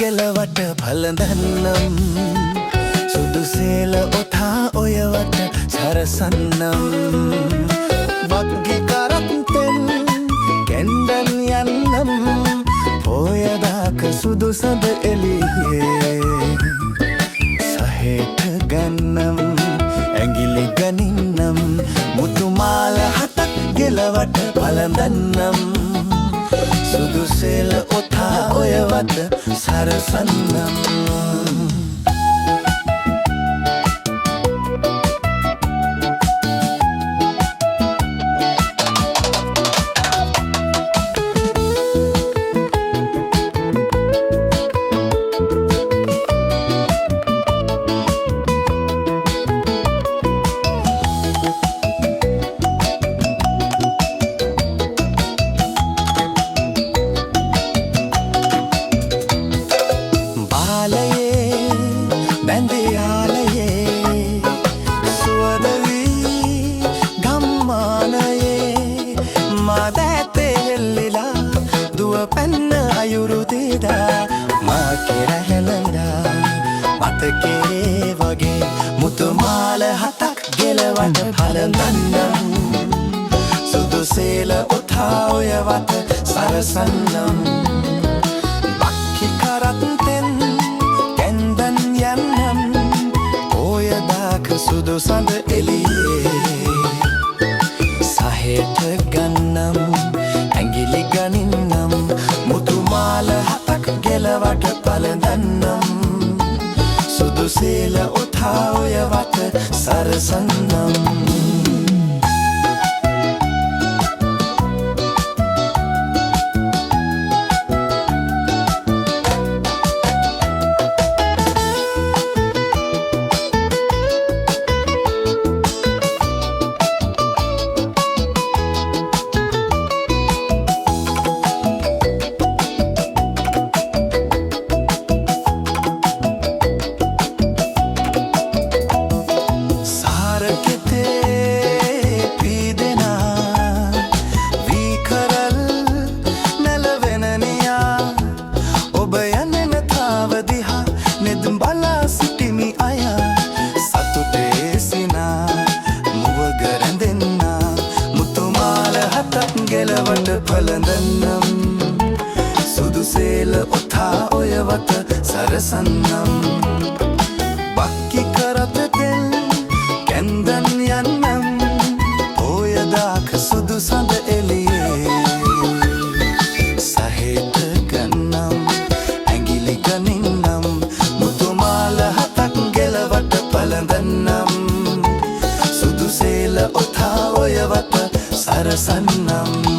ගෙලවට පළඳන්නම් සුදු සේල ඔතා ඔයවට සරසන්නම් වග්ගි කරත්තෙන් කැන්ඩන් යන්නම් පොයදාක සුදු සඳ එළියේ සහෙට ගන්නම් ඇඟිලි ගනින්නම් මුතුමාල හතක් ගෙලවට පළඳන්නම් සුදු සේල ඔතා ඔයවට සරසන්නම් මතකේ වගේ මුතුමාල හතක් ගෙලවට පළඳන්නම් සුදු සේල ඔතා ඔයවට සරසන්නම් බක්කි කරත්තෙන් කැන්දන් යන්නම් පොයදාක සුදු සඳ එළියේ සහෙට ගන්නම් ඇඟිලි ගනින්නම් මුතුමාල හතක් ගෙලවට පළඳන්නම් සුදු සේල ඔතා ඔයවට සරසන්නම් ගෙලවට පළඳන්නම් සුදු සේල ඔතා ඔයවට සරසන්නම් බක්කි කරත්තෙන් කැන්දන් යන්නම් පොයදාක සුදු සඳ එළියේ සහෙට ගන්නම් ඇඟිලි ගනින්නම් මුතුමාල හතක් ගෙලවට පළඳන්නම් සුදු සේල ඔතා ඔයවට සරසන්නම්